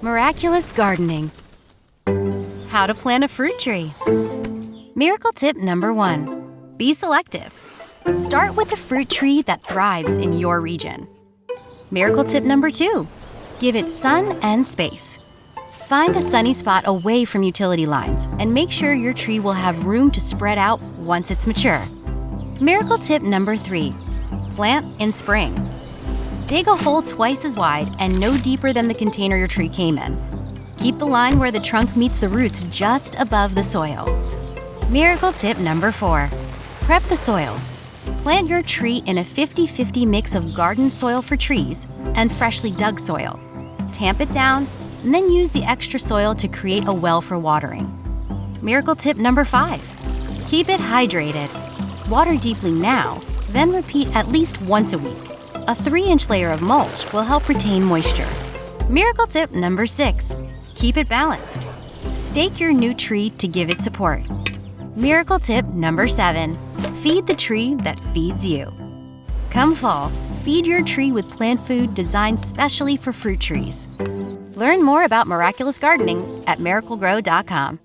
Miraculous gardening. How to plant a fruit tree. Miracle tip number 1. Be selective. Start with a fruit tree that thrives in your region. Miracle tip number 2. Give it sun and space. Find a sunny spot away from utility lines and make sure your tree will have room to spread out once it's mature. Miracle tip number 3. Plant in spring. Dig a hole twice as wide and no deeper than the container your tree came in. Keep the line where the trunk meets the roots just above the soil. Miracle tip number 4. Prep the soil. Plant your tree in a 50-50 mix of garden soil for trees and freshly dug soil. Tamp it down, and then use the extra soil to create a well for watering. Miracle tip number 5. Keep it hydrated. Water deeply now, then repeat at least once a week. A 3-inch layer of mulch will help retain moisture. Miracle tip number 6. Keep it balanced. Stake your new tree to give it support. Miracle tip number 7. Feed the tree that feeds you. Come fall, feed your tree with plant food designed specially for fruit trees. Learn more about miraculous gardening at miraclegrow.com.